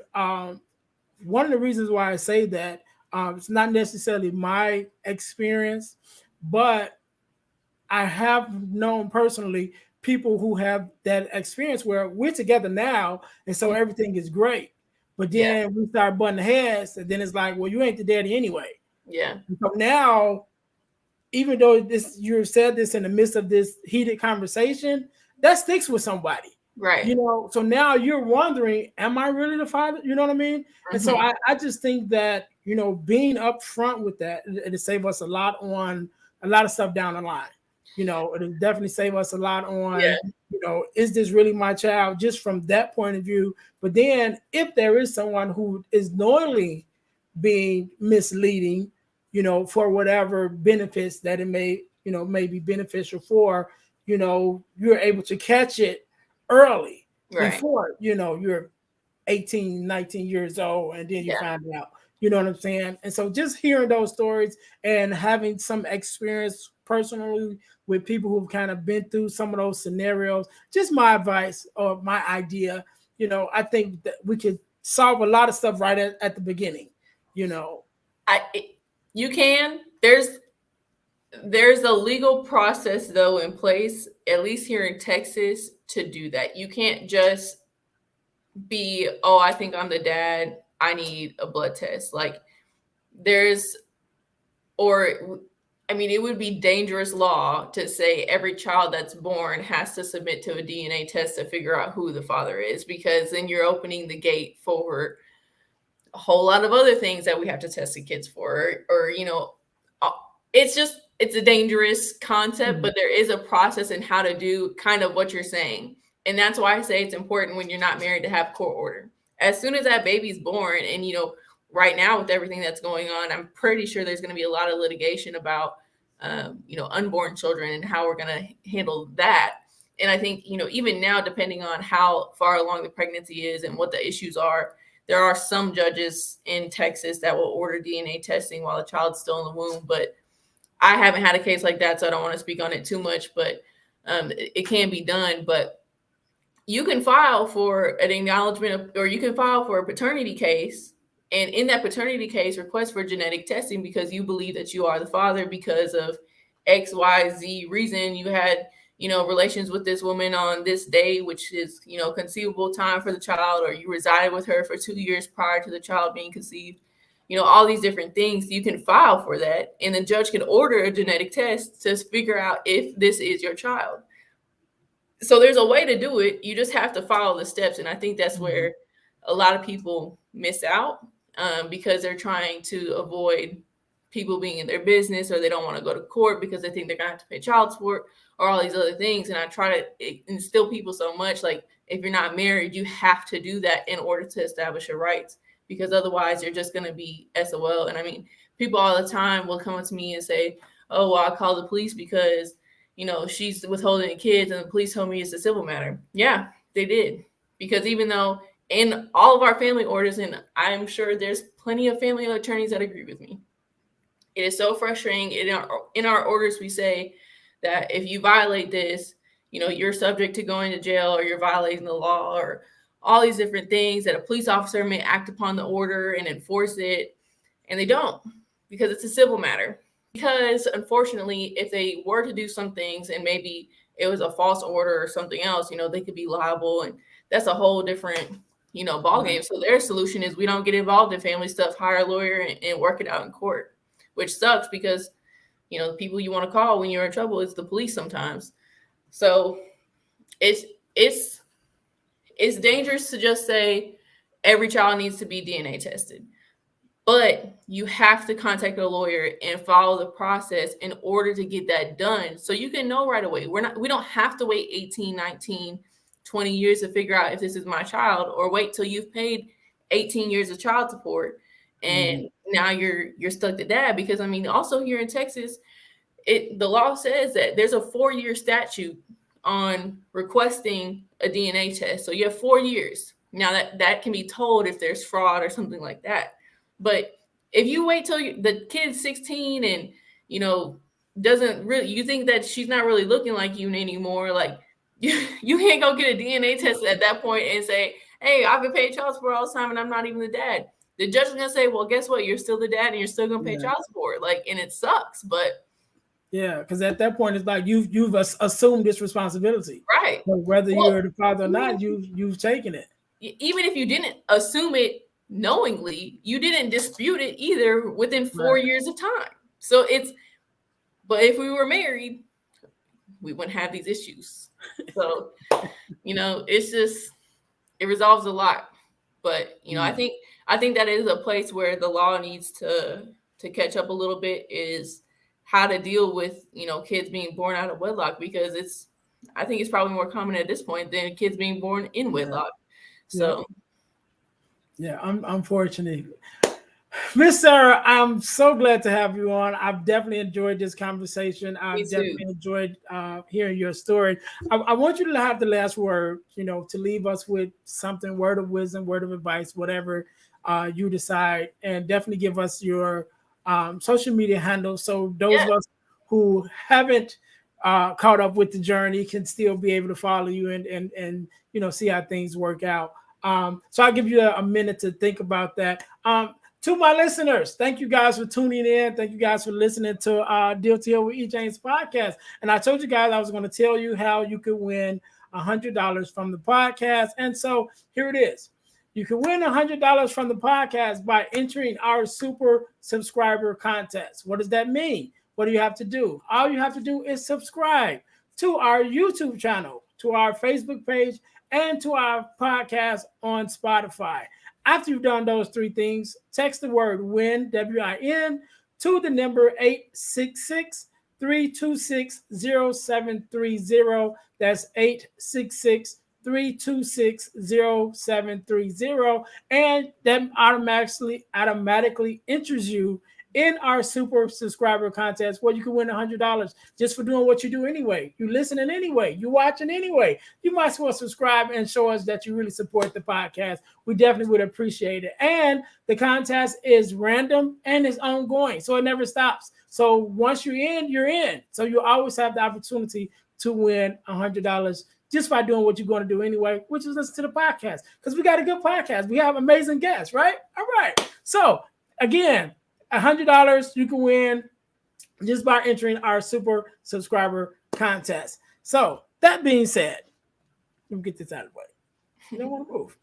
one of the reasons why I say that, it's not necessarily my experience, but I have known personally people who have that experience where we're together now, and so everything is great. But Yeah. then we start butting heads, and then it's like, well, you ain't the daddy anyway. Yeah. And so now, even though this you said this in the midst of this heated conversation, that sticks with somebody. Right. So now you're wondering, am I really the father? You know what I mean? And so Mm-hmm. I just think that, being upfront with that, it'll save us a lot on a lot of stuff down the line. It'll definitely save us a lot Yeah. on, is this really my child, just from that point of view. But then if there is someone who is knowingly being misleading, for whatever benefits that it may be beneficial for, you're able to catch it early Right. before, you're 18, 19 years old, and then you Yeah. find out, you know what I'm saying? And so just hearing those stories and having some experience personally with people who've kind of been through some of those scenarios, just my advice or my idea, I think that we could solve a lot of stuff right at the beginning, you know. You can. There's a legal process though in place, at least here in Texas, to do that. You can't just be, oh, I think I'm the dad, I need a blood test. Like there's or I mean, it would be dangerous law to say every child that's born has to submit to a DNA test to figure out who the father is, because then you're opening the gate for a whole lot of other things that we have to test the kids for, or it's a dangerous concept, but there is a process in how to do kind of what you're saying. And that's why I say it's important when you're not married to have court order. As soon as that baby's born, and right now with everything that's going on, I'm pretty sure there's going to be a lot of litigation about unborn children and how we're going to handle that. And I think even now, depending on how far along the pregnancy is and what the issues are, there are some judges in Texas that will order DNA testing while the child's still in the womb. But I haven't had a case like that, so I don't want to speak on it too much. But it can be done. But you can file for an acknowledgement or you can file for a paternity case. And in that paternity case, request for genetic testing because you believe that you are the father because of X, Y, Z reason. You had relations with this woman on this day, which is, conceivable time for the child, or you resided with her for 2 years prior to the child being conceived, all these different things. You can file for that, and the judge can order a genetic test to figure out if this is your child. So there's a way to do it. You just have to follow the steps. And I think that's where a lot of people miss out because they're trying to avoid people being in their business, or they don't want to go to court because they think they're going to have to pay child support or all these other things. And I try to instill people so much, like, if you're not married, you have to do that in order to establish your rights, because otherwise you're just going to be SOL. And I mean, people all the time will come up to me and say, oh, well, I called the police because she's withholding the kids and the police told me it's a civil matter. Yeah, they did. Because even though in all of our family orders, and I'm sure there's plenty of family attorneys that agree with me, it is so frustrating. In our orders, we say that if you violate this, you're subject to going to jail, or you're violating the law, or all these different things, that a police officer may act upon the order and enforce it. And they don't, because it's a civil matter. Because unfortunately, if they were to do some things and maybe it was a false order or something else, they could be liable. And that's a whole different, ball game. So their solution is we don't get involved in family stuff, hire a lawyer and work it out in court, which sucks because, the people you want to call when you're in trouble is the police sometimes. So it's dangerous to just say every child needs to be DNA tested. But you have to contact a lawyer and follow the process in order to get that done. So you can know right away. We don't have to wait 18, 19, 20 years to figure out if this is my child, or wait till you've paid 18 years of child support and now you're stuck to dad. Because I mean, also here in Texas, the law says that there's a 4-year statute on requesting a DNA test. So you have 4 years. Now that can be told if there's fraud or something like that. But if you wait till the kid's 16 and, you know, doesn't really, you think that she's not really looking like you anymore, like you can't go get a DNA test at that point and say, hey, I've been paying child support all this time and I'm not even the dad. The judge is going to say, well, guess what? You're still the dad and you're still going to pay child support. Like, and it sucks, but. Yeah, because at that point, it's like you've assumed this responsibility. Right. So whether you're the father or not, you've taken it. Even if you didn't assume it knowingly, you didn't dispute it either within 4 years of time. So but if we were married, we wouldn't have these issues. So, you know, it's just, it resolves a lot. But, you know, I think that is a place where the law needs to catch up a little bit, is how to deal with, you know, kids being born out of wedlock, because I think it's probably more common at this point than kids being born in wedlock. So, yeah, I'm fortunate. Miss Sara, I'm so glad to have you on. I've definitely enjoyed this conversation. I've definitely enjoyed hearing your story. I want you to have the last word, you know, to leave us with something, word of wisdom, word of advice, whatever you decide, and definitely give us your social media handle, so those of us who haven't caught up with the journey can still be able to follow you and you know, see how things work out. So I'll give you a minute to think about that. To my listeners, thank you guys for tuning in. Thank you guys for listening to Deal to Heal with E. James podcast. And I told you guys I was going to tell you how you could win $100 from the podcast. And so here it is. You can win $100 from the podcast by entering our super subscriber contest. What does that mean? What do you have to do? All you have to do is subscribe to our YouTube channel, to our Facebook page, and to our podcast on Spotify. After you've done those three things, text the word WIN, W-I-N, to the number 866-326-0730. That's 866-326-0730. And that automatically enters you in our super subscriber contest, where you can win $100 just for doing what you do anyway. You listening anyway. You watching anyway. You might as well subscribe and show us that you really support the podcast. We definitely would appreciate it. And the contest is random and it's ongoing, so it never stops. So once you're in, you're in. So you always have the opportunity to win $100 just by doing what you're going to do anyway, which is listen to the podcast, because we got a good podcast. We have amazing guests, right? All right. So again, $100 you can win just by entering our super subscriber contest. So that being said, let me get this out of the way. You don't want to move.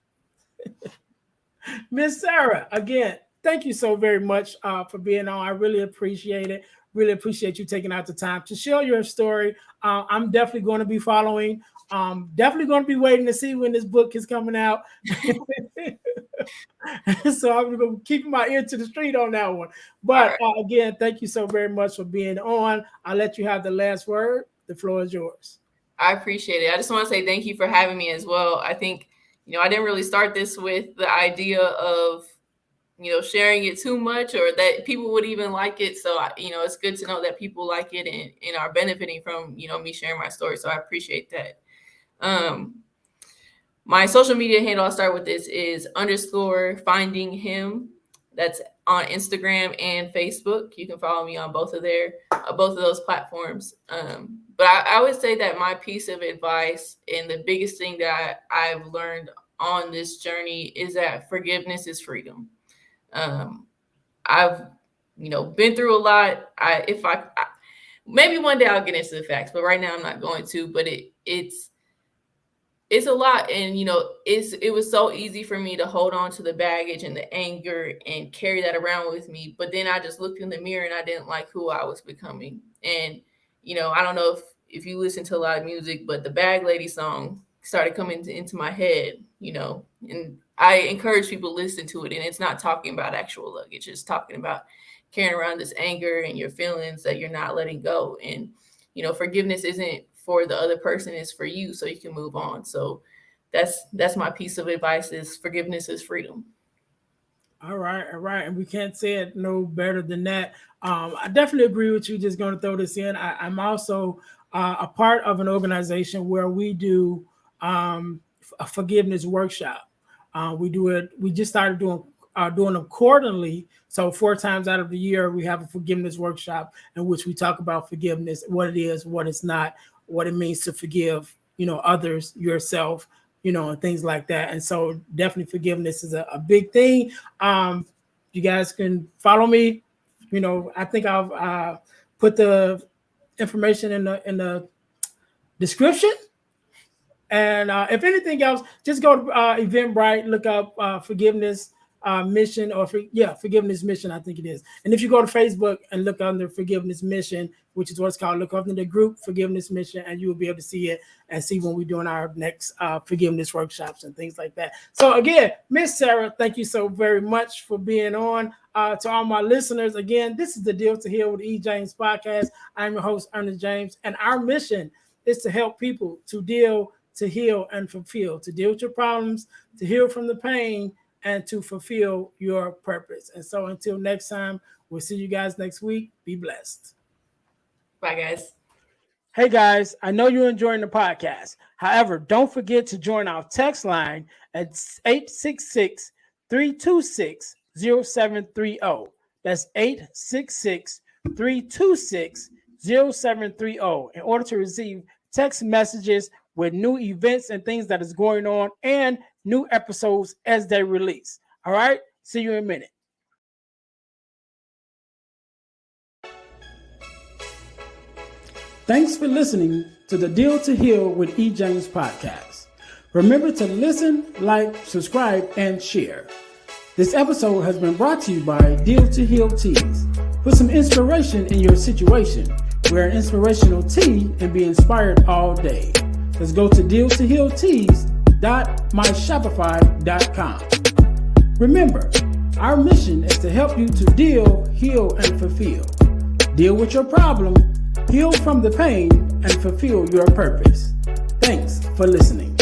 Miss Sara, again, thank you so very much for being on. I really appreciate it. Really appreciate you taking out the time to share your story. I'm definitely going to be following. Definitely going to be waiting to see when this book is coming out. So I'm going to keep my ear to the street on that one. But again, thank you so very much for being on. I'll let you have the last word. The floor is yours. I appreciate it. I just want to say thank you for having me as well. I think, you know, I didn't really start this with the idea of, you know, sharing it too much or that people would even like it. So, you know, it's good to know that people like it and are benefiting from, you know, me sharing my story. So I appreciate that. My social media handle, I'll start with this, is _finding him. That's on Instagram and Facebook. You can follow me on both of those platforms. But I would say that my piece of advice and the biggest thing that I've learned on this journey is that forgiveness is freedom. I've, you know, been through a lot. Maybe one day I'll get into the facts, but right now I'm not going to. But it's a lot. And, you know, it was so easy for me to hold on to the baggage and the anger and carry that around with me. But then I just looked in the mirror and I didn't like who I was becoming. And, you know, I don't know if you listen to a lot of music, but the Bag Lady song started coming into my head, you know, and I encourage people to listen to it. And it's not talking about actual luggage. It's talking about carrying around this anger and your feelings that you're not letting go. And, you know, forgiveness isn't for the other person, it's for you so you can move on. So that's my piece of advice: is forgiveness is freedom. All right. And we can't say it no better than that. I definitely agree with you. Just going to throw this in. I'm also a part of an organization where we do a forgiveness workshop. We do it. We just started doing them quarterly. So 4 times out of the year, we have a forgiveness workshop in which we talk about forgiveness, what it is, what it's not, what it means to forgive, others, yourself, and things like that. And so definitely forgiveness is a big thing. You guys can follow me. I think I'll put the information in the description. And if anything else, just go to Eventbrite, look up Forgiveness Mission, or Forgiveness Mission, I think it is. And if you go to Facebook and look under Forgiveness Mission, which is what's called, look under the group Forgiveness Mission, and you will be able to see it and see when we're doing our next forgiveness workshops and things like that. So again, Miss Sara, thank you so very much for being on. To all my listeners, again, this is the Deal to Heal with E. James podcast. I'm your host, Earnest James, and our mission is to help people to deal, to heal, and fulfill, to deal with your problems, to heal from the pain, and to fulfill your purpose. And so until next time, we'll see you guys next week. Be blessed. Bye, guys. Hey, guys, I know you're enjoying the podcast. However, don't forget to join our text line at 866-326-0730. That's 866-326-0730 in order to receive text messages with new events and things that is going on and new episodes as they release. All right. See you in a minute. Thanks for listening to the Deal to Heal with E. James podcast. Remember to listen, like, subscribe, and share. This episode has been brought to you by Deal to Heal Teas. Put some inspiration in your situation. Wear an inspirational tea and be inspired all day. Let's go to dealtohealteas.myshopify.com. Remember, our mission is to help you to deal, heal, and fulfill. Deal with your problem, heal from the pain, and fulfill your purpose. Thanks for listening.